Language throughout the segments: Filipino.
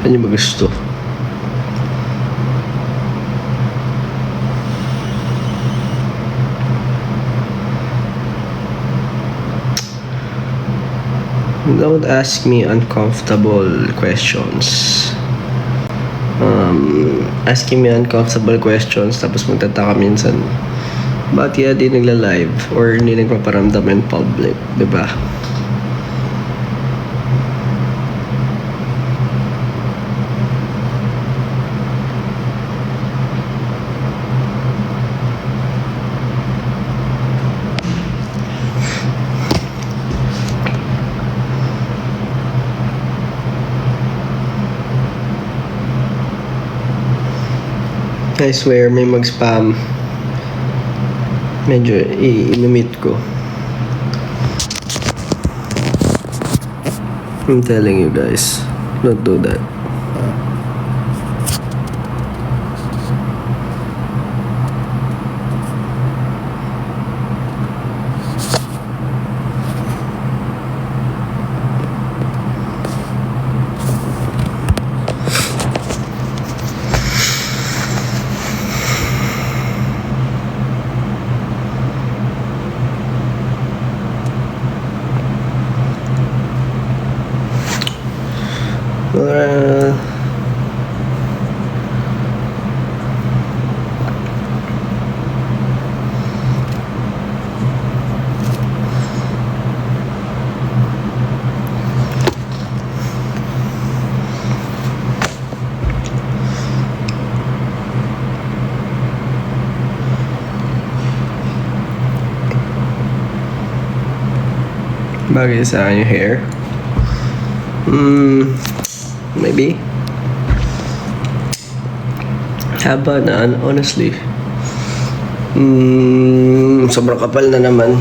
Ano ba gusto? Don't ask me uncomfortable questions. Asking me uncomfortable questions tapos magtataka minsan ba't kaya di nagla-live or hindi nagpaparamdam in public, diba? I swear may mag-spam. Medyo i-mute ko. I'm telling you guys, don't do that. Bagay sa akin yung hair. Maybe. Haba na, honestly. Sobrang kapal na naman.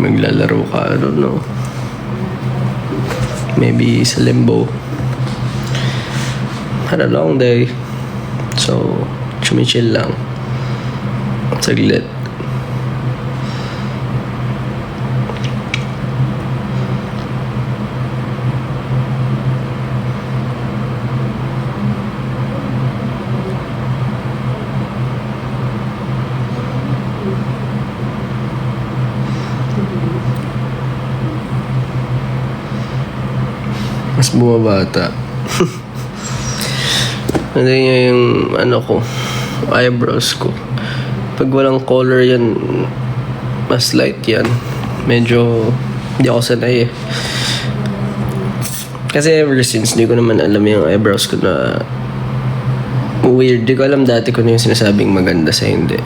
Maglalaro ka, I don't know. Maybe sa limbo. Had a long day. So, chumichill lang. Saglit. Mas bumabata. Hindi niya yung eyebrows ko. Pag walang color yan, mas light yan. Medyo hindi ako sanay eh. Kasi ever since, di ko naman alam yung eyebrows ko na weird. Di ko alam dati kung yung sinasabing maganda sa hindi.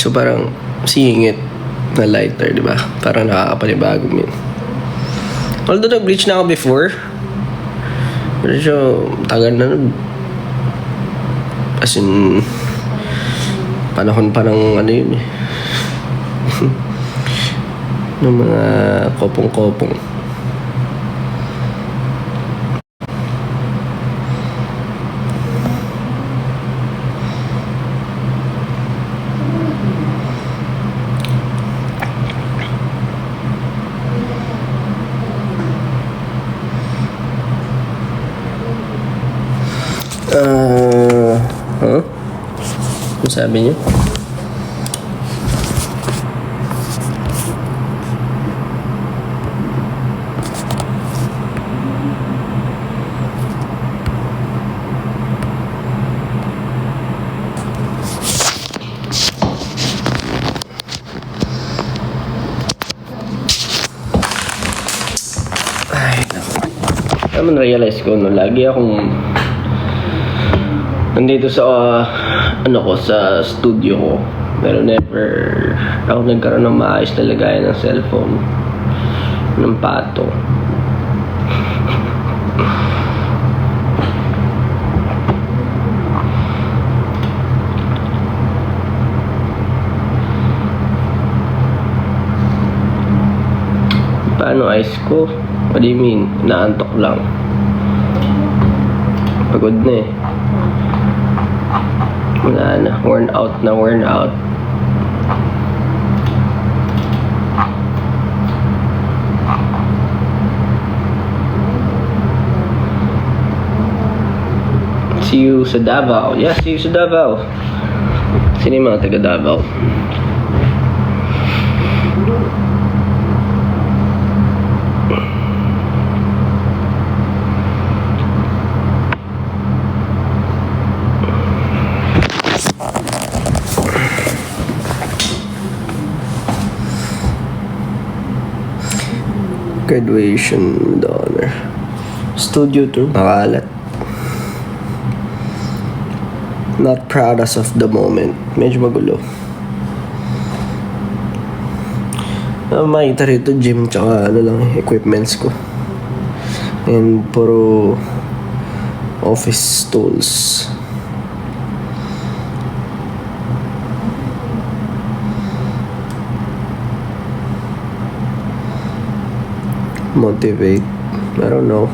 So parang seeing it na lighter, di ba? Parang nakakapanibago yun. Although nag-bleach na ako before, medyo tagal na nun. As in, panahon pa ng yun eh. Ng mga kopong-kopong. Ano sabi niyo? Ay, naman realize ko no, lagi akong nandito sa sa studio ko, pero never ako nagkaroon ng maayos na lagayan ng cellphone ng pato. ice ko. What do you mean? Naantok lang. Pagod na eh. Wala na. Worn out. See you sa Davao. Yeah, see you sa Davao. Sino yung mga taga Davao? Graduation with honor. Studio tour. Makalat. Not proud as of the moment. Medyo magulo. Makita rito gym tsaka equipments ko. And puro office tools. Motivate. I don't know.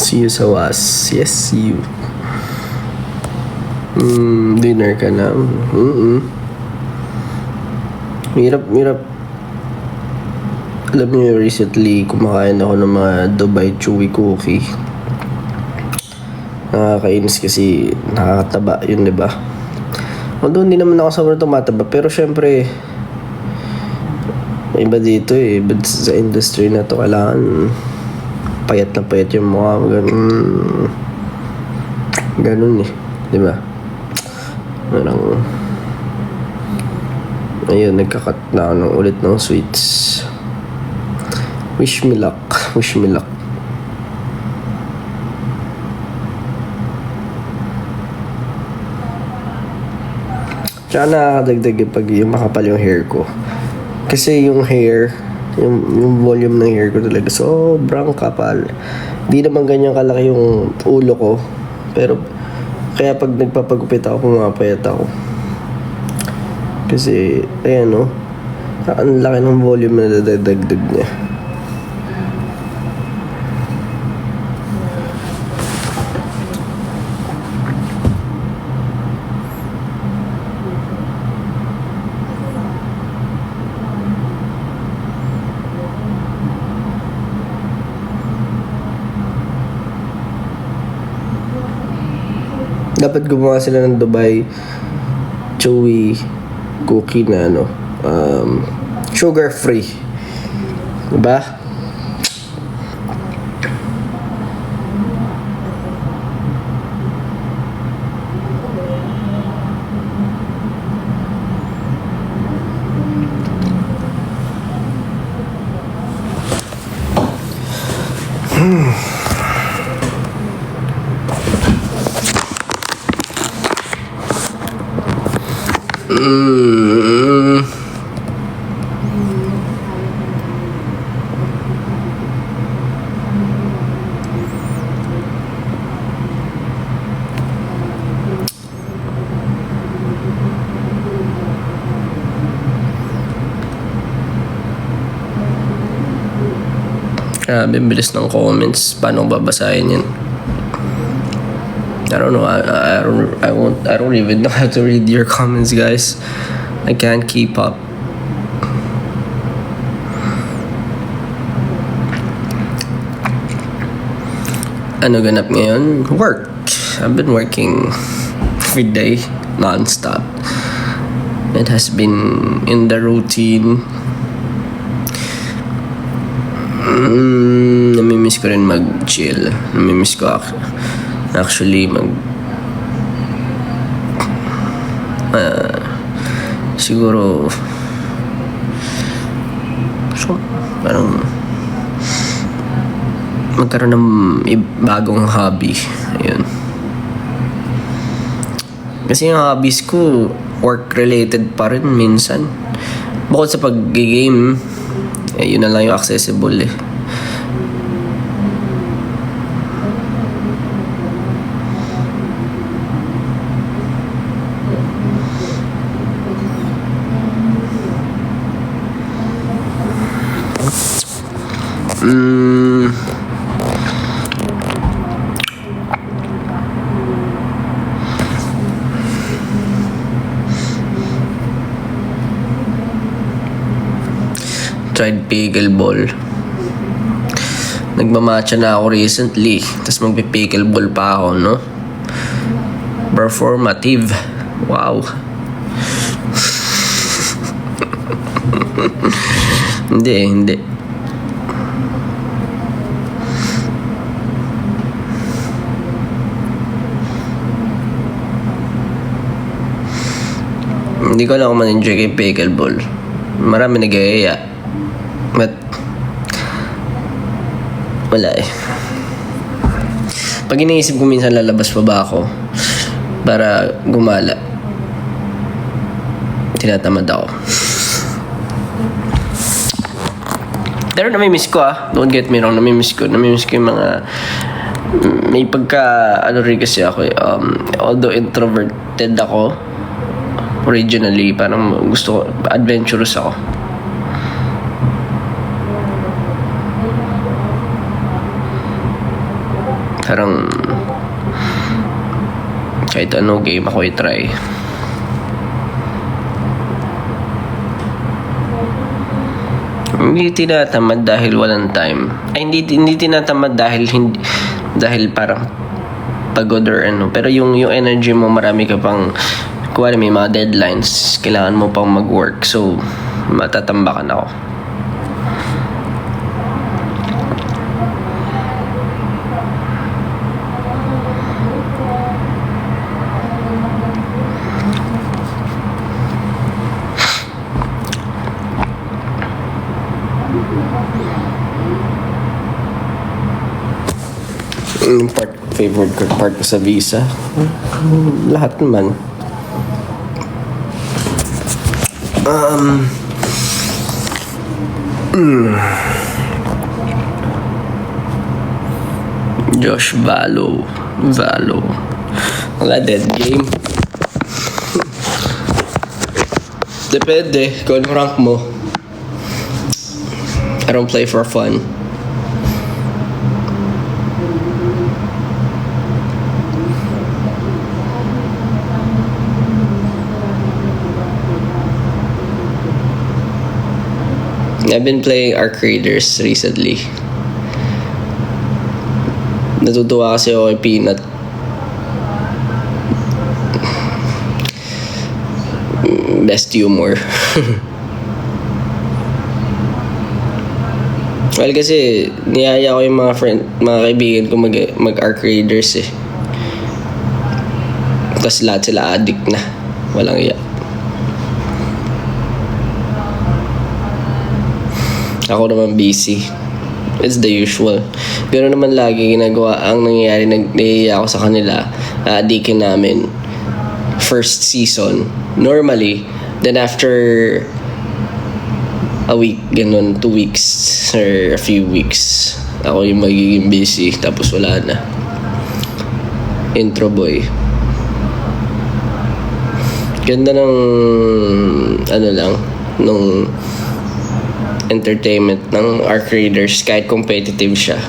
See you sa was. Yes, see you. Dinner ka na. Mirap. Alam niyo, recently kumakain ako ng mga Dubai Chewy Cookie. Nakakainis kasi nakakataba yun, diba? Although hindi naman ako sobrang tumataba, pero syempre iba dito eh. But sa industry na to, kailangan payat na payat yung mukha. Ganun eh, diba? Parang ayun, nagkakat na ako ulit ng sweets. Wish me luck. Tsaka nakakadagdag pag yung makapal yung hair ko. Kasi yung hair, yung volume ng hair ko talaga sobrang kapal. Di naman ganyan kalaki yung ulo ko. Pero kaya pag nagpapagupit ako, pumapayat ako. Kasi ayan ang laki ng volume na dadagdag niya. Dapat gumawa sila ng Dubai Chewy Cookie na sugar free, diba? Grabe, bilis ng comments. Paano babasahin yan? I don't know. I don't even know how to read your comments, guys. I can't keep up. Ano ganap ngayon? Work. I've been working every day, non-stop. It has been in the routine. Namimiss ko rin mag-chill. Namimiss ko actually Siguro so, parang magkaroon ng bagong hobby. Ayun. Kasi yung hobbies ko work related pa rin minsan. Bukod sa pag-game, yun na lang yung accessible eh. Tried pickleball. Nagmamatcha na ako recently. Tapos magpi-pickleball pa ako, no? Performative. Wow. Hindi. Hindi ko lang man-enjoy kay pickleball. Marami nag-iaya. But wala eh. Pag iniisip ko minsan lalabas pa ba ako para gumala, tinatamad ako. Pero namimiss ko don't get me wrong, namimiss ko yung mga may pagka rin kasi ako although introverted ako originally, parang gusto ko adventurous ako. Parang kahit ano game ako i-try. Hindi tinatamad dahil walang time. Ay, hindi tinatamad dahil parang pagod or ano. Pero yung energy mo, marami ka pang, kuwari may mga deadlines, kailangan mo pang mag-work. So, matatambakan ako. Favorite part ko sa visa? Lahat naman. Josh Valo. Wala, dead game. Depende kung anong rank mo. I don't play for fun. I've been playing Arc Raiders recently. Natutuwa kasi ako kay Peanut. Best humor. Well, kasi niyaya ko yung mga kaibigan ko mag-Arc Raiders eh. Tapos lahat sila addict na. Walang iya. Ako naman busy. It's the usual. Pero naman lagi ginagawa. Ang nangyayari, nag-iiya ako sa kanila. Adikin namin. First season. Normally. Then after a week, ganun, 2 weeks or a few weeks, ako yung magiging busy. Tapos wala na. Intro boy. Ganda ng nung entertainment ng Arc Raiders kahit competitive siya.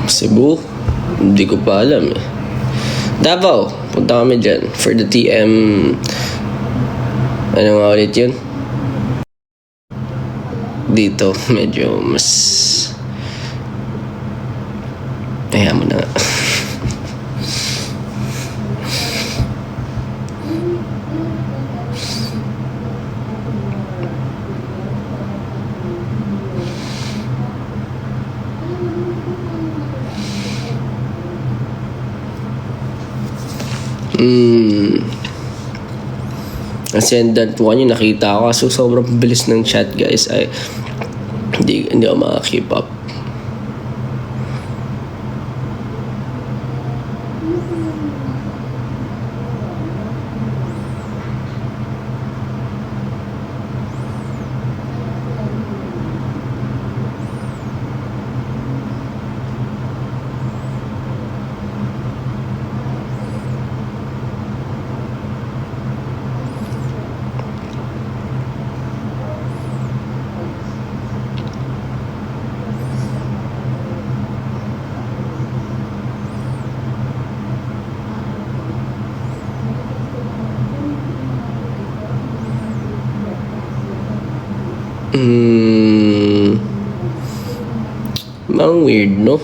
Cebu? Hindi ko pa alam eh. Davao, punta kami dyan for the TM. Ano nga ulit yun? Dito, medyo mas... Ayaw mo na nga. Ascendant po kanyo, nakita ko. So, sobrang bilis ng chat, guys. Ay, hindi ako maka-keep up. Ang weird, no?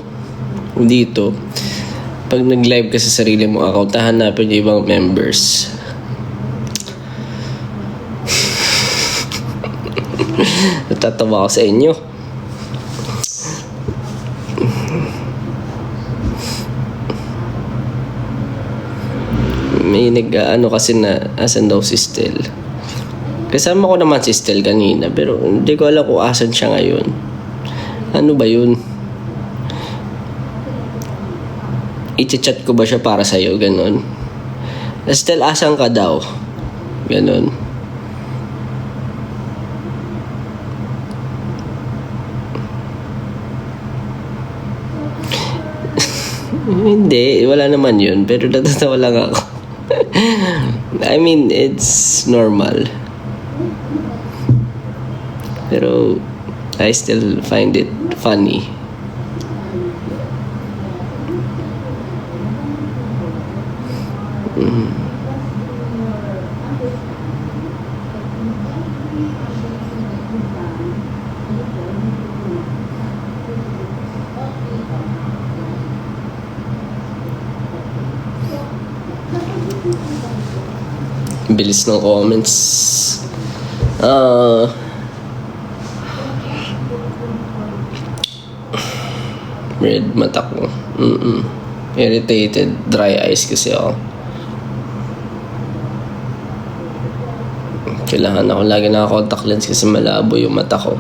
Dito, pag nag-live ka sa sarili mong account, hahanapin yung ibang members. Natatawa ako sa inyo. May nag-ano kasi na asan daw si Stel. Kasama ko naman si Stel kanina, pero hindi ko alam kung asan siya ngayon. Ano ba yun? I-chat ko ba siya para sa'yo? Ganon. Stel, asan ka daw? Ganon. Hindi, wala naman yun. Pero natatawa lang ako. I mean, it's normal. Pero I still find it funny. Bilis ng comments. Red mata ko. Irritated, dry eyes kasi ako. Kailangan ako lagi naka-contact lens kasi malabo yung mata ko.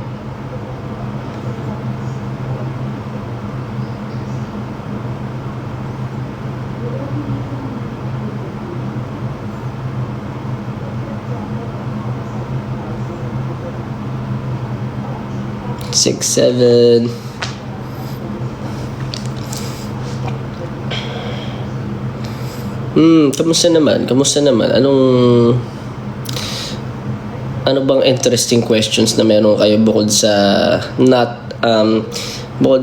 Six, 7. Kamusta naman? Ano bang interesting questions na meron kayo bukod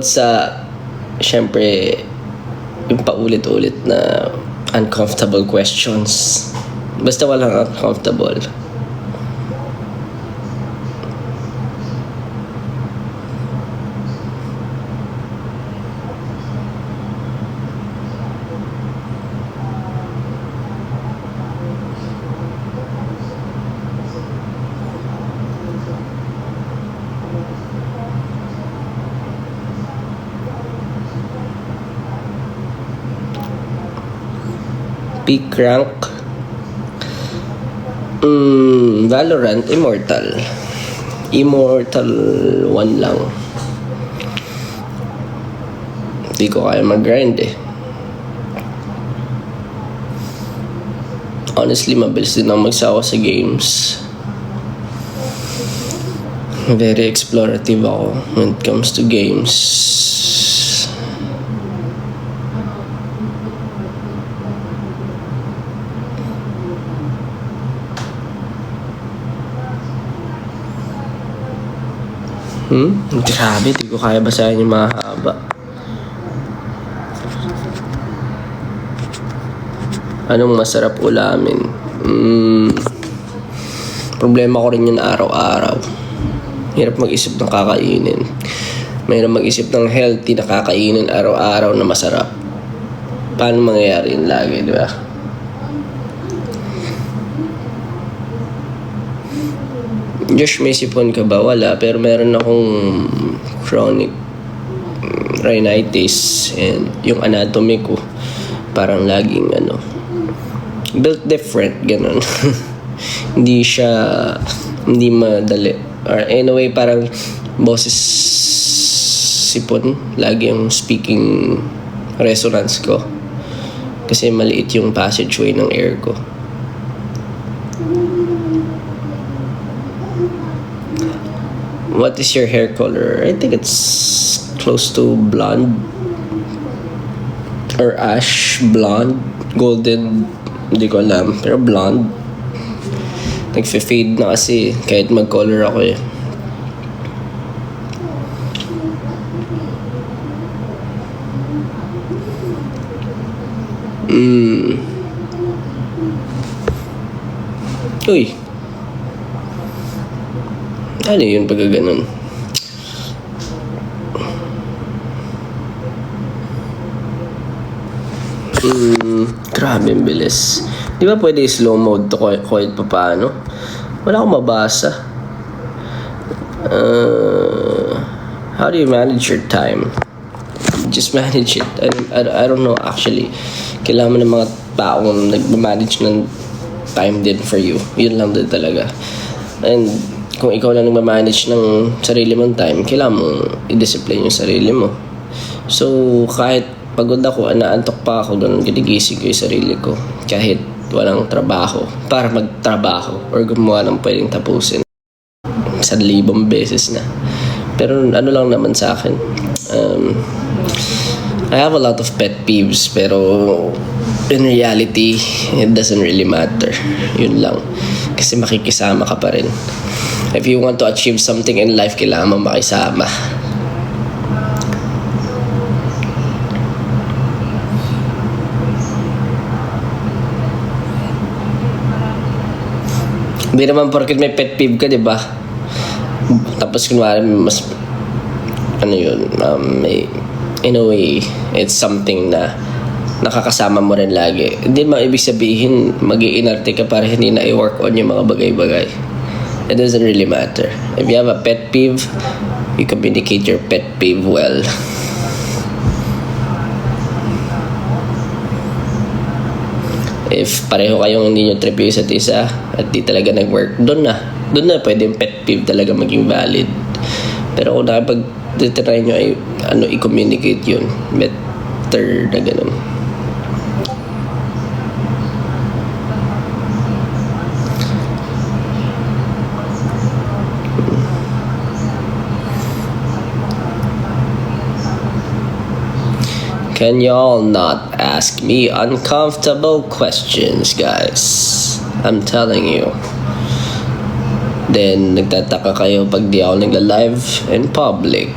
sa syempre yung paulit-ulit na uncomfortable questions. Basta walang uncomfortable. Peak rank. Valorant, Immortal 1 lang. Hindi ko kaya mag-grind eh. Honestly, mabilis din ako magsawa sa games. Very explorative ako when it comes to games. Grabe, di ko kaya basahin yung mahaba. Anong masarap ulamin? Problema ko rin yun araw-araw. Hirap mag-isip ng kakainin. Mahirap mag-isip ng healthy na kakainin araw-araw na masarap. Paano mangyayari yun lagi, di ba? Josh, may sipon ka ba? Wala, pero meron akong chronic rhinitis and yung anatomy ko parang laging built different, ganun. Hindi madali. Or in a way, parang boses sipon, lagi yung speaking resonance ko. Kasi maliit yung passageway ng air ko. What is your hair color? I think it's close to blonde or ash blonde, golden, hindi ko alam, pero blonde. Nagfe-fade na kasi kahit mag-color ako eh. Uy. Ano yun pagka ganun? Grabe ang bilis. Di ba pwede slow mode to kahit pa paano? Wala akong mabasa. How do you manage your time? Just manage it. I don't know actually. Kailangan mo ng mga taong nag-manage ng time din for you. Yun lang din talaga. And kung ikaw lang nag-manage ng sarili mong time, kailangan mong i-discipline yung sarili mo. So, kahit pagod ako, naantok pa ako, ganun, ginigising ko yung sarili ko. Kahit walang trabaho, para magtrabaho or gumawa ng pwedeng tapusin. 1,000 beses na. Pero ano lang naman sa akin, I have a lot of pet peeves, pero in reality, it doesn't really matter. Yun lang. Kasi makikisama ka pa rin. If you want to achieve something in life, kailangan mo makisama. Hindi naman porket may pet peeve ka, di ba? Tapos kunwari, mas, ano yun, may, in a way, it's something na nakakasama mo rin lagi. Hindi mo ibig sabihin, mag-iinarte ka para hindi na i-work on yung mga bagay-bagay. It doesn't really matter. If you have a pet peeve, you communicate your pet peeve well. If pareho kayong hindi nyo trip yung isa't isa at di talaga nag-work, doon na pwede yung pet peeve talaga maging valid. Pero kung nakapag-try nyo ay i-communicate yun, better na ganun. Can y'all not ask me uncomfortable questions, guys? I'm telling you. Then, nagtataka kayo pag di ako nagla-live in public.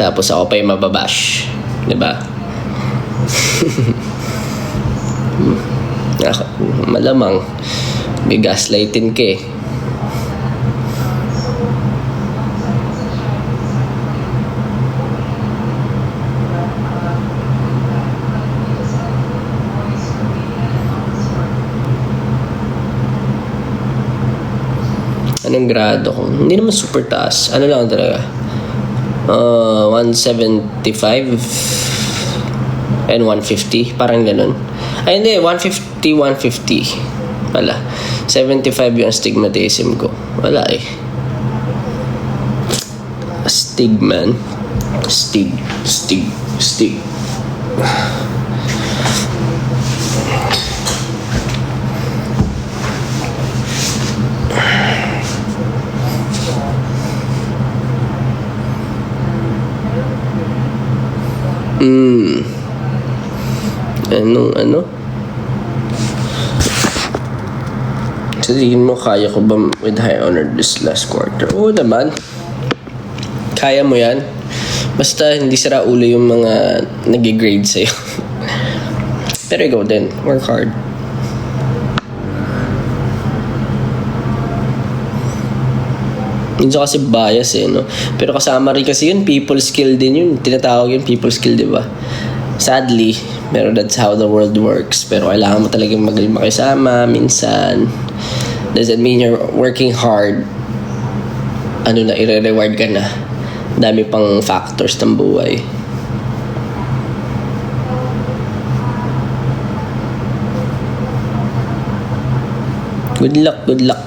Tapos ako pa yung mababash. Diba? Malamang. May gaslightin ka eh. Anong grado ko? Hindi naman super taas. Ano lang talaga? 175 and 150. Parang ganun. Ay hindi, 150 pala. 75 yung astigmatism ko. Wala eh. Astig, man. Astig. Ano? So, tingin mo, kaya ko ba with high honor this last quarter? Oo naman. Kaya mo yan. Basta hindi sira ulo yung mga nag-grade sa'yo. Pero ikaw din. Work hard. Minsan kasi bias eh, no? Pero kasama rin kasi yun, people skill din yun. Tinatawag yun, people skill, di ba? Sadly, pero that's how the world works. Pero kailangan mo talagang magaling makisama, minsan. Doesn't mean you're working hard, i-reward ka na. Dami pang factors ng buhay. Good luck, good luck.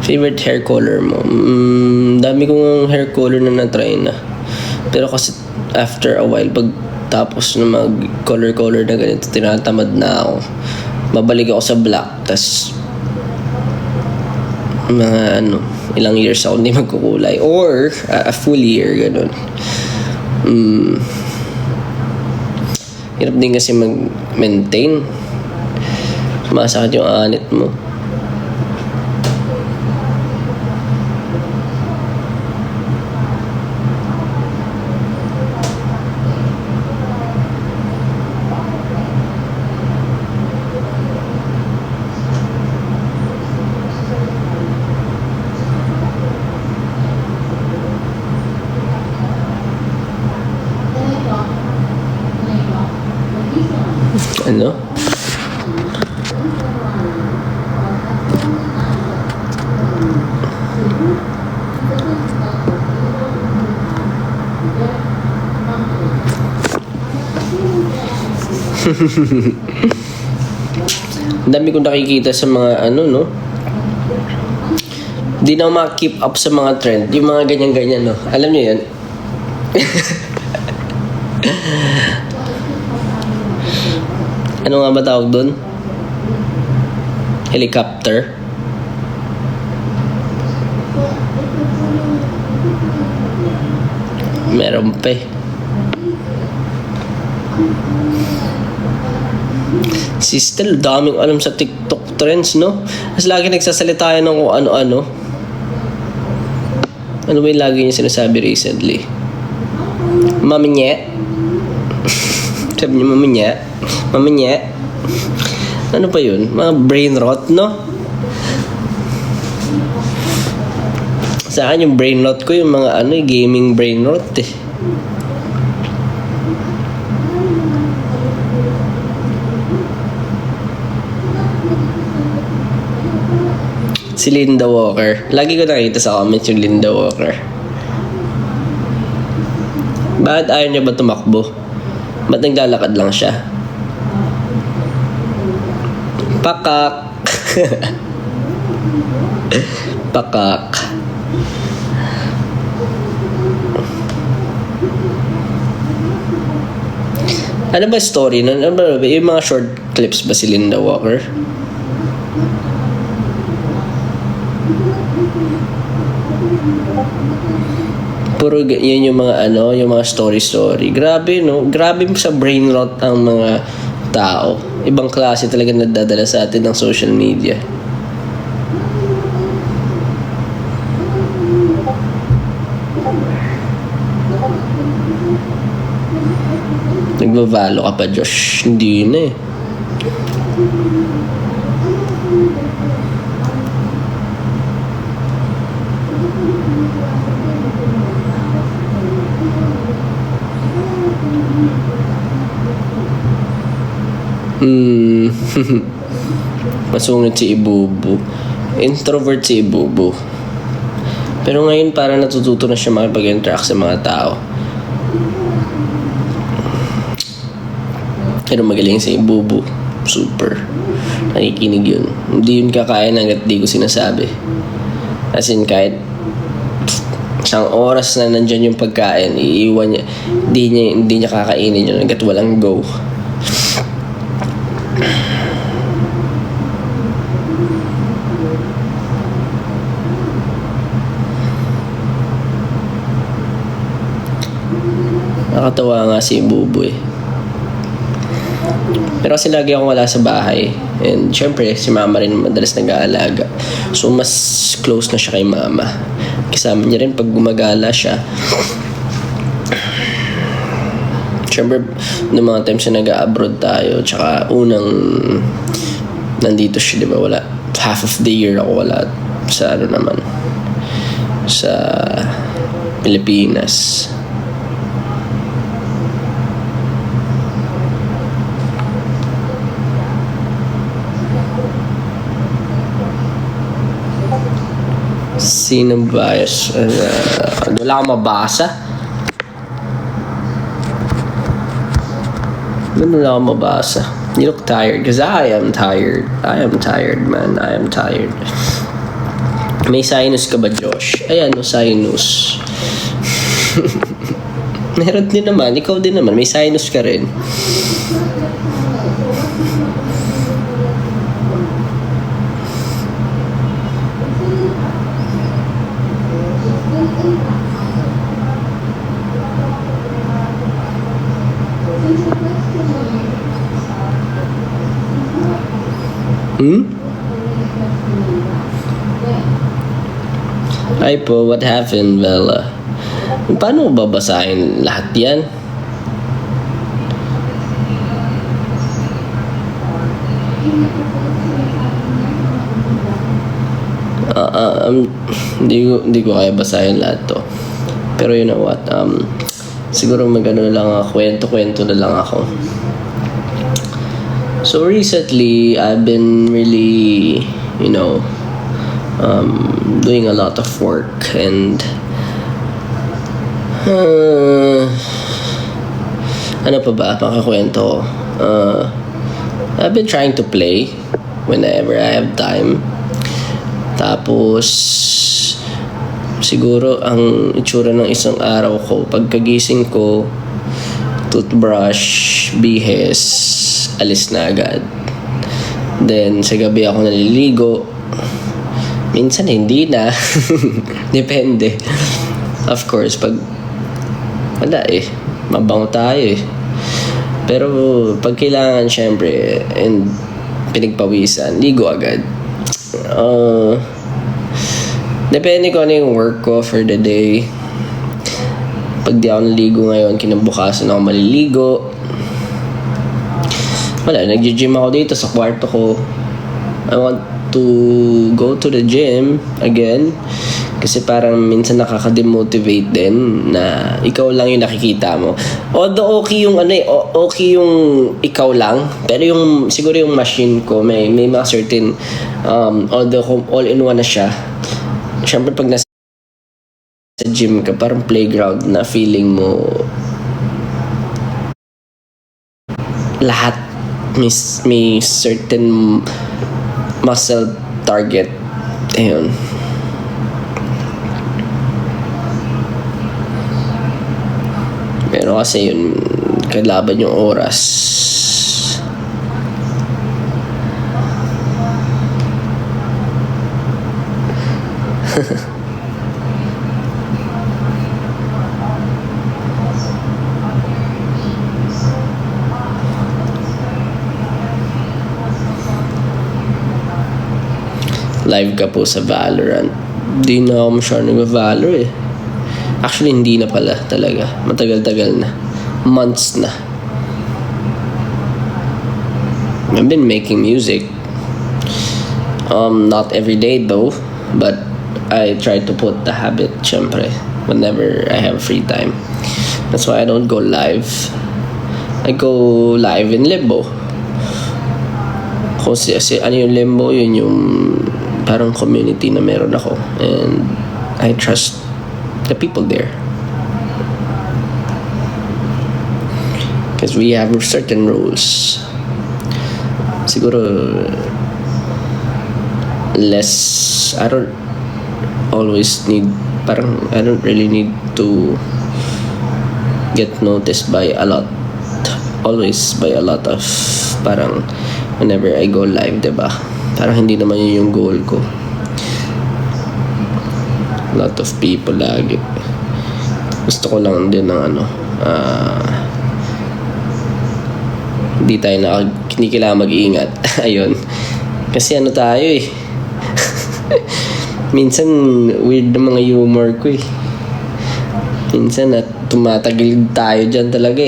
Favorite hair color mo? Dami kong hair color na na-try na. Pero kasi after a while, pag tapos na mag-color na ganito, tinatamad na ako. Babalik ako sa black, tas mga ilang years ako hindi magkukulay. Or a full year, ganun. Hirap din kasi mag-maintain. Sumasakit yung anit mo. Ano? Ang dami kong nakikita sa mga no? Di na ma-keep up sa mga trend. Yung mga ganyan-ganyan, no? Alam niyo yan? Ano nga ba tawag doon? Helicopter? Meron pa eh. Si Stel, daming alam sa TikTok trends, no? Mas lagi nagsasalita yan ng kung ano-ano. Ano ba yung lagi niya sinasabi recently? Mami nye. Sabi niya, mami nye. Mami nye. Ano pa yun? Mga brain rot, no? Sa akin yung brain rot ko, yung mga gaming brain rot eh. Si Linda Walker. Lagi ko nakita sa comments yung Linda Walker. Bakit ayaw niya ba tumakbo? Ba't naglalakad lang siya? Pakak. Pakak. Ano ba story nun? Ano ba? Yung mga short clips ba si Linda Walker? Puro yun yung mga yung mga story. Grabe, no? Grabe sa brain rot ang mga tao. Ibang klase talaga nadadala sa atin ng social media. Nagbabalo ka pa, Josh. Hindi na eh. Masungit si Ibubu. Introvert si Ibubu. Pero ngayon parang natututo na siya makipag-interact sa mga tao. Pero magaling si Ibubu. Super. Nakikinig yun. Hindi yun kakain hanggat di ko sinasabi. As in, kahit isang oras na nandyan yung pagkain, iiwan niya. Hindi niya kakainin yun hanggat walang go. Nakatawa nga si Bubu eh. Pero kasi lagi akong wala sa bahay. And syempre, si mama rin madalas nag-aalaga. So, mas close na siya kay mama. Kasama niya rin pag gumagala siya. Syempre, noong mga times na nag-abroad tayo, tsaka unang nandito siya, di ba? Wala. Half of the year ako wala sa sa Pilipinas. Sino bias? Wala akong mabasa. Wala akong mabasa. You look tired. Because I am tired. I am tired, man. I am tired. May sinus ka ba, Josh? Ayan, no, sinus. Meron din naman. Ikaw din naman. May sinus ka rin. Ay po, what happened, Bella? Paano mo babasahin lahat yan? Hindi ko kaya basahin lahat to. Pero you know what? Siguro magano lang ako, kwento na lang ako. So recently, I've been really, doing a lot of work and ano pa ba makakwento ko? I've been trying to play whenever I have time. Tapos siguro ang itsura ng isang araw ko, pagkagising ko, toothbrush, bihes, alis na agad. Then sa gabi ako naliligo. Minsan hindi na. Depende. Of course, pag wala mabango tayo Pero pag kailangan, syempre, and pinagpawisan, ligo agad. Depende ko ano yung work ko for the day. Pag di ako naligo ngayon, kinabukasan ako maliligo. Wala, nag-gym ako dito sa kwarto ko. I want to go to the gym again. Kasi parang minsan nakaka-demotivate din na ikaw lang yung nakikita mo. Although okay yung okay yung ikaw lang, pero yung siguro yung machine ko may mga certain although all-in-one na siya. Syempre pag nasa gym ka, parang playground na feeling mo lahat may certain muscle target. Ayun. Pero kasi yun, kailaban yung oras. Live ka po sa Valorant. Hindi na ako masyadong nag-Valor Actually, hindi na pala talaga. Matagal-tagal na. Months na. I've been making music. Not every day though. But I try to put the habit, syempre, whenever I have free time. That's why I don't go live. I go live in Limbo. Kasi ano yung Limbo? Yun yung parang community na meron ako. And I trust the people there. Because we have certain rules. Siguro less, I don't really need to get noticed by a lot. Always by a lot of parang whenever I go live, diba? Parang hindi naman yun yung goal ko. A lot of people lagi. Gusto ko lang din ng hindi kailangan mag-iingat. Ayun. Kasi tayo minsan weird na mga humor ko minsan tumatagilid tayo dyan talaga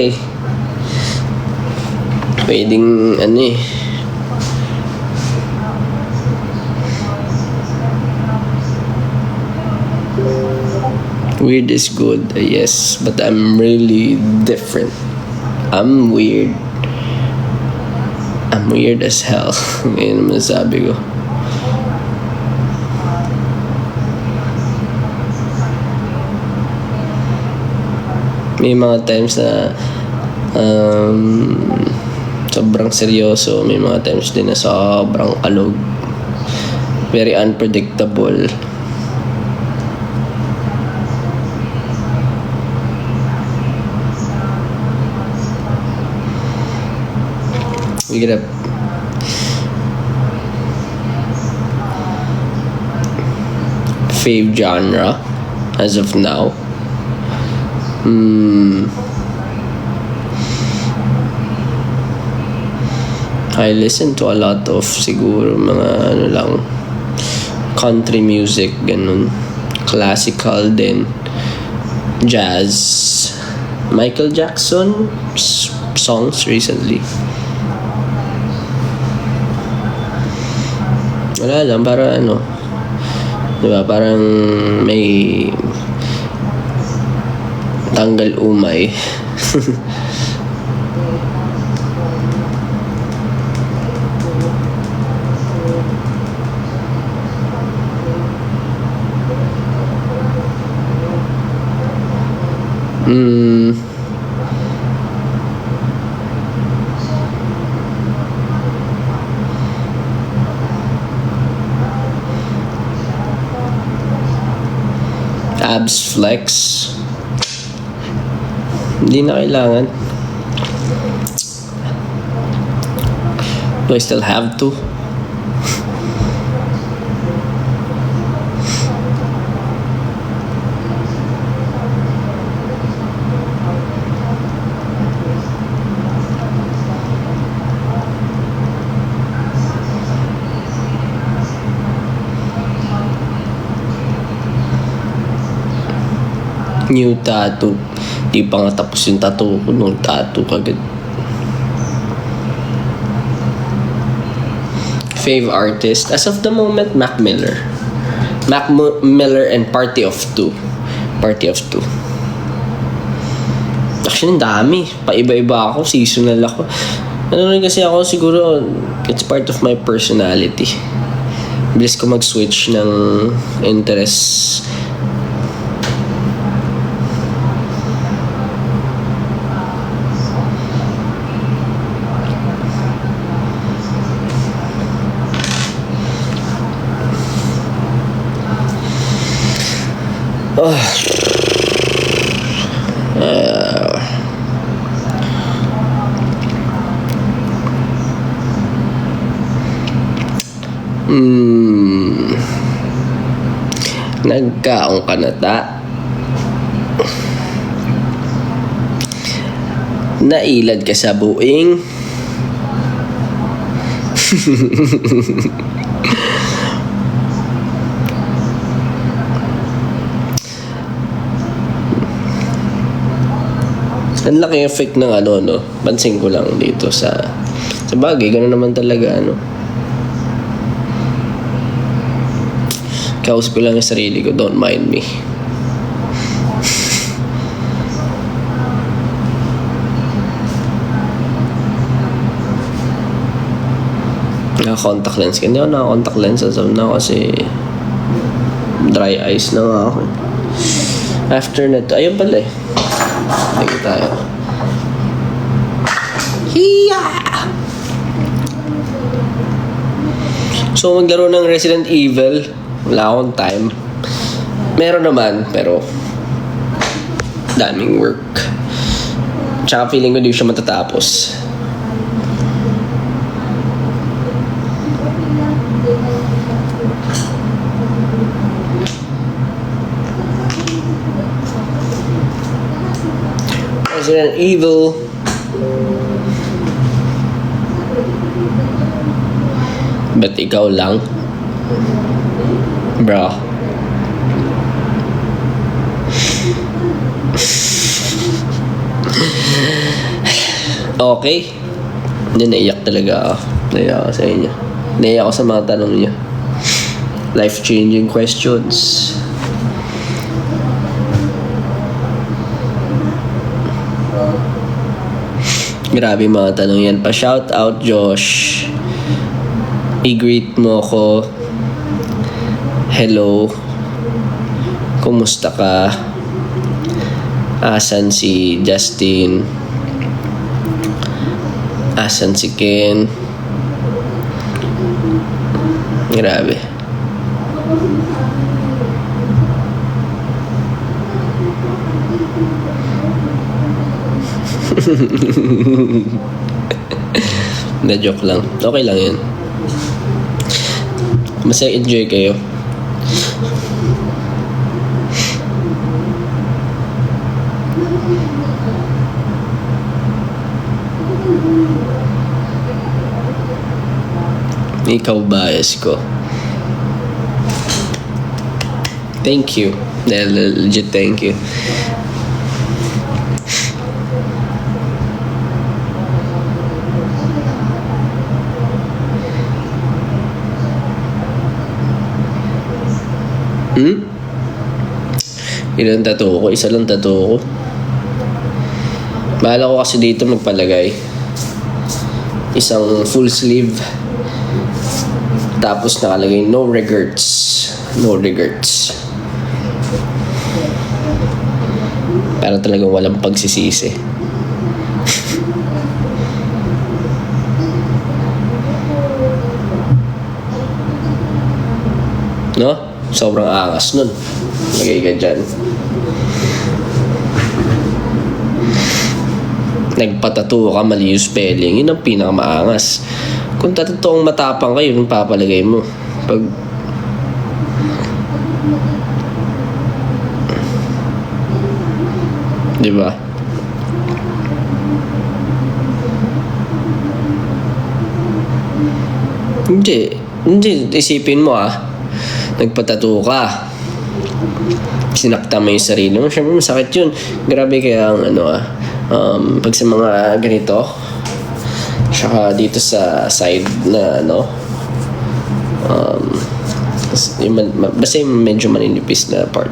pwedeng weird is good, yes, but I'm really different. I'm weird as hell. Ngayon naman sabi ko. May mga times na sobrang seryoso. May mga times din na sobrang kalog. Very unpredictable. Hirap. Fave genre as of now. I listen to a lot of siguro mga ano lang, country music, ganun. Classical din. Jazz. Michael Jackson songs recently. Wala lang, para ano, diba, parang may tanggal umay. Abs flex. Hindi na kailangan. Do I still have to? New tattoo. Di pa nga tapos yung tattoo ko. Nung tattoo kagad. Fave artist. As of the moment, Mac Miller. Miller and Party of Two. Party of Two. Actually, ang dami. Paiba-iba ako. Seasonal ako. Ano rin kasi ako, siguro, it's part of my personality. Bilis ko mag-switch ng interests. Nagkaong kanata. Nailad ka sa buing. Ang laki effect ng ano, no? Pansin ko lang dito sa bagay, gano'n naman talaga, ano. Kausap ko lang yung sarili ko, don't mind me. Naka-contact lens ka. Hindi ako naka-contact lens as of now kasi dry eyes na nga ako. After na to, ayun pala eh. Lagi tayo. Hiya! So, maglaro ng Resident Evil. Wala akong time. Meron naman, pero daming work. Tsaka feeling ko di siya matatapos. Resident Evil. Ba't ikaw lang? Bro. Okay. Hindi, naiyak talaga ako. Naiyak ako sa inyo. Naiyak ako sa mga tanong niyo. Life-changing questions. Grabe mga tanong yan. Pa-shout out, Josh. I-greet mo ko. Hello. Kumusta ka? Asan si Justin? Asan si Ken? Grabe. Na-joke lang. Okay lang yun. Basta enjoy kayo. Ikaw bias ko. Thank you. Legit thank you. Ilang tattoo ko? Isa lang tattoo ko. Bahala ko kasi dito magpalagay. Isang full sleeve. Tapos nakalagay no regrets. No regrets. Para talagang walang pagsisisi. No? Sobrang angas nun. Lagay ka dyan. Nagpatato ka, mali yung spelling. Yun ang pinakamaangas. Kung tatotoong matapang kayo, yung papalagay mo. Pag di ba? Hindi. Isipin mo nagpatato ka. Sinakta mo yung sarili mo. Siyempre masakit yun. Grabe kaya ang pag sa mga ganito, saka dito sa side na basta yung medyo maninipis na part.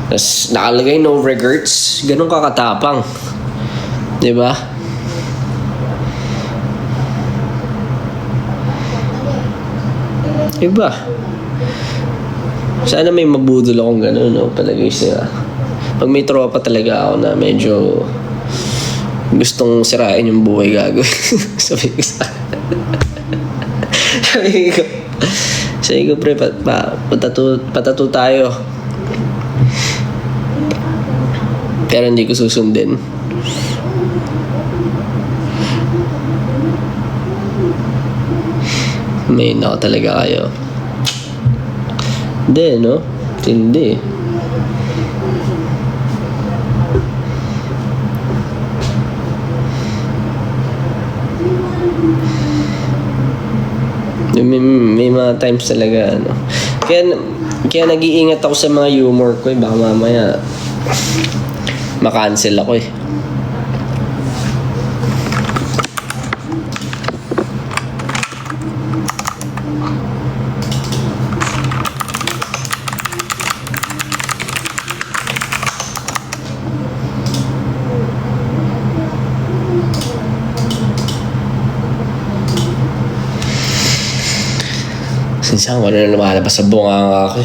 Tapos nakalagay no regrets. Ganun kakatapang. Diba? Diba? Sana may mabudol akong gano'n, palagay sila. Pag may tropa talaga ako na medyo gustong sirain yung buhay gagawin. Sabi ko, pre, patato tayo. Pero hindi ko susundin. May talaga kayo. Hindi, no? Hindi. May mga times talaga, Kaya nag-iingat ako sa mga humor ko, baka mamaya makancel ako . Minsan wala na lumalabas sa bunganga ko .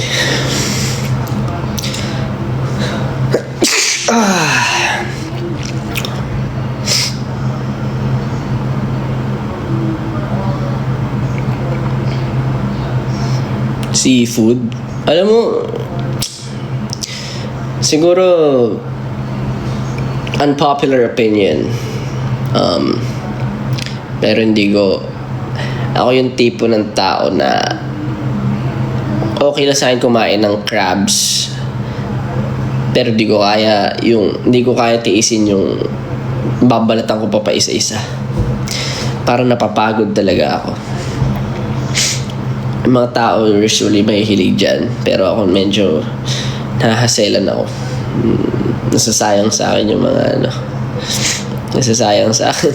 Seafood. Alam mo, siguro unpopular opinion. Pero hindi ko, ako yung tipo ng tao na okay lang sa akin kumain ng crabs, pero hindi ko kaya tiisin yung babalatan ko pa isa-isa. Parang napapagod talaga ako. Yung mga tao usually may hilig dyan, pero ako medyo nahahaselan ako. Nasasayang sa akin yung mga nasasayang sa akin.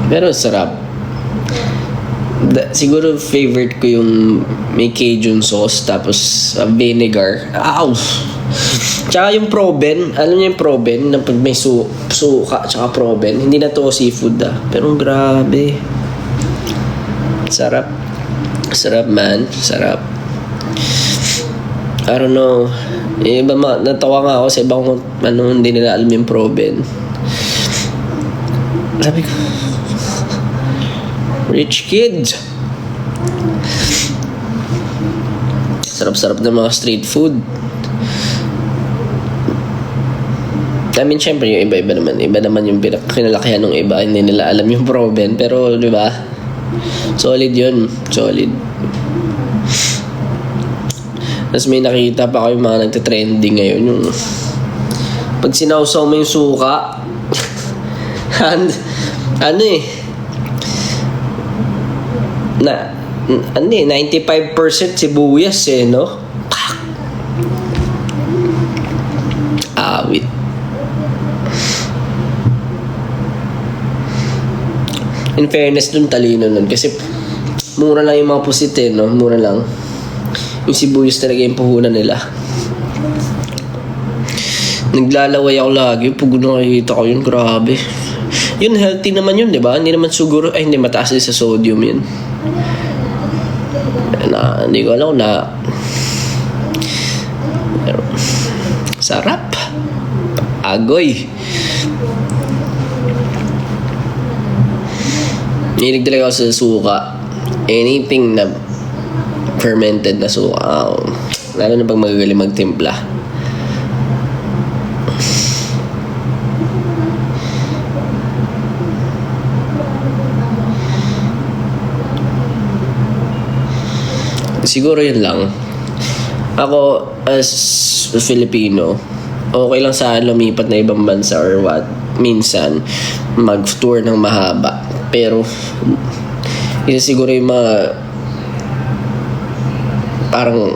Pero sarap. Siguro favorite ko yung may Cajun sauce tapos vinegar. Ow! Tsaka yung proben, alam niyo yung proben na pag may suka tsaka proben, hindi na to seafood pero grabe. Sarap. Sarap man, sarap. I don't know. Natawa nga ako sa ibang hindi nila alam yung proben. Sabi ko, rich kids. Sarap-sarap ng mga street food. I mean, syempre yung iba-iba naman. Iba naman yung kinalakihan ng iba. Hindi nila alam yung proben. Pero, di ba? Solid yun. Solid. Tapos may nakita pa ko yung mga nagtitrending ngayon. Yung pag sinawsaw mo yung suka, and, ano eh, 95% sibuyas no? Awit. In fairness dun, talino nun. Kasi mura lang yung mga pusite, no? Mura lang. Yung sibuyas talaga yung puhunan nila. Naglalaway ako lagi. Pag nakikita ko yun, grabe. Yun, healthy naman yun, di ba? Hindi naman siguro, hindi mataas din sa sodium yun. Hindi ko alam na pero, sarap. Agoy. Hilig talaga ako sa suka. Anything na fermented na suka. Lalo na pag magagaling magtimpla. Siguro yun lang. Ako, as Filipino, okay lang sa lumipat na ibang bansa or what. Minsan, mag-tour ng mahaba. Pero, isa siguro yung mga parang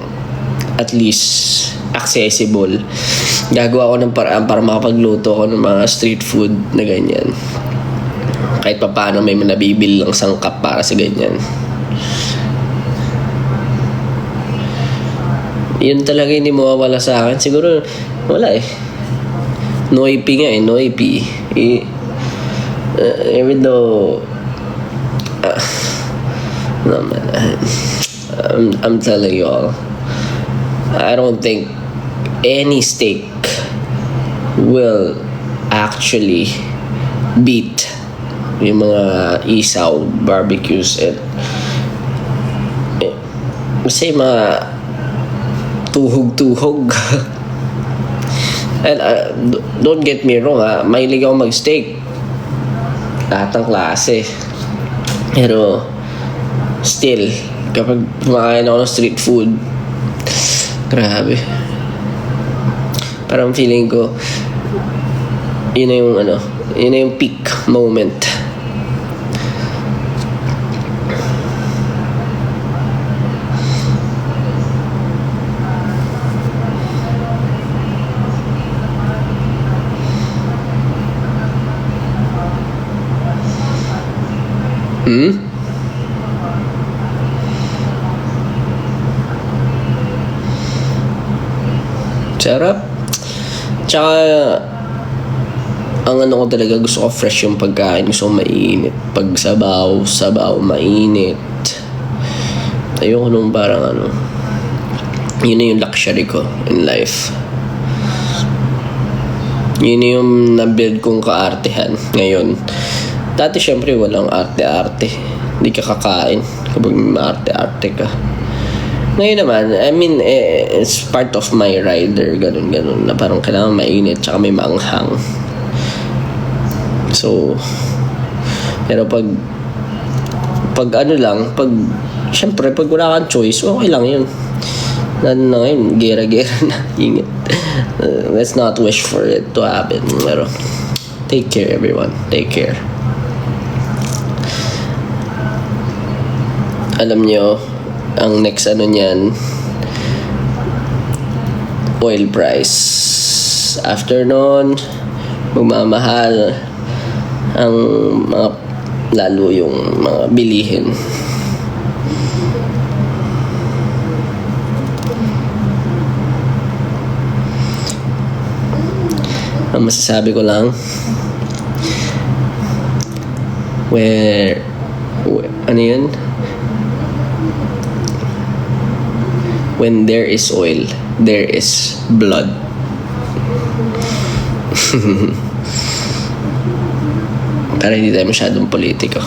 at least accessible. Gagawa ko ng paraan para makapagluto ko ng mga street food na ganyan. Kahit pa paano may nabibil lang sangkap para sa ganyan. Yun talaga hindi mawawala sa akin. Siguro, wala eh. Noipi nga eh, noipi. Even though no man, I'm telling you all, I don't think any steak will actually beat yung mga isaw barbecues kasi mga tuhog-tuhog. And don't get me wrong mahilig ako mag-steak. Lahat ng klase. Pero still, kapag kumakain ako ng street food, grabe. Parang feeling ko yun na yung peak moment. Sarap. Tsaka ang ko talaga, gusto ko fresh yung pagkain. Gusto ko mainit. Pag sabaw, mainit. Ayoko nung parang yun na yung luxury ko in life. Yun yung na-build kong kaartehan ngayon. Dati syempre walang arte-arte. Hindi ka kakain kapag maarte-arte ka. Ngayon naman, I mean, it's part of my rider. Ganun. Na parang kailangan mainit tsaka may maanghang. So, pero pag syempre, pag wala kang choice, okay lang yun. Na ngayon, gera-gera na. Ingit. Let's not wish for it to happen. Pero, take care everyone. Take care. Alam nyo, ang next niyan, oil price. After nun, magmamahal ang lalo yung mga bilihin. Ang masasabi ko lang, ano yun? When there is oil, there is blood. Para hindi tayo masyadong politiko.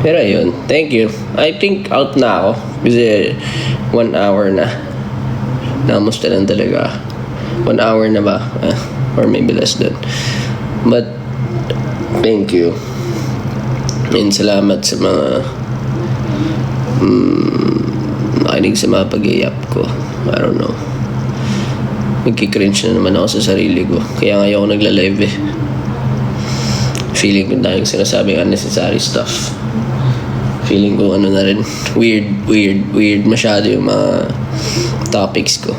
Pero ayun, thank you. I think out na ako. Kasi 1 hour na. Namusta lang talaga. 1 hour na ba? Or maybe less than. But, thank you. And salamat sa mga nakinig sa mga pag-iap ko. I don't know. Nagkikringe na naman ako sa sarili ko. Kaya ngayon ako nagla-live eh. Feeling ko dahil sinasabing unnecessary stuff. Feeling ko ano na rin, weird masyado yung mga topics ko.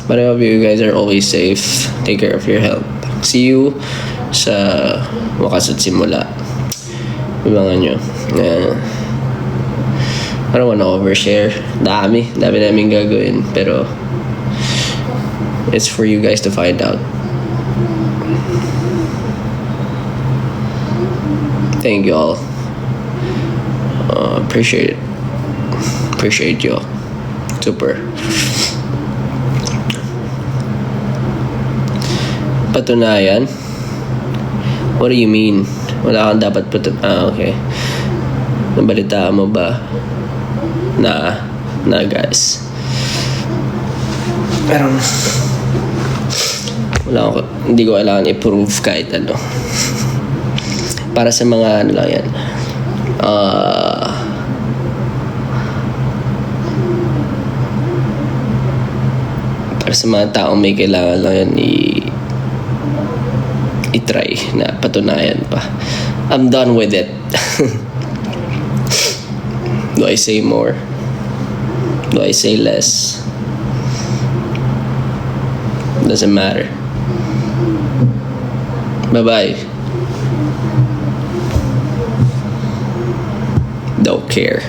But I hope you guys are always safe. Take care of your health. See you sa wakas at simula. Ibangan nyo. I don't wanna overshare. Dami namin gagawin. Pero it's for you guys to find out. Thank you all. Appreciate it. Appreciate you all. Super. Patunayan? What do you mean? Wala kang dapat okay. Nabalitaan mo ba? Na guys. Pero hindi ko kailangan i-prove kahit ano. Para sa mga ano lang yan. Para sa mga taong may kailangan lang yan i-try na patunayan pa. I'm done with it. Do I say more? Do I say less? Doesn't matter. Bye-bye. Don't care.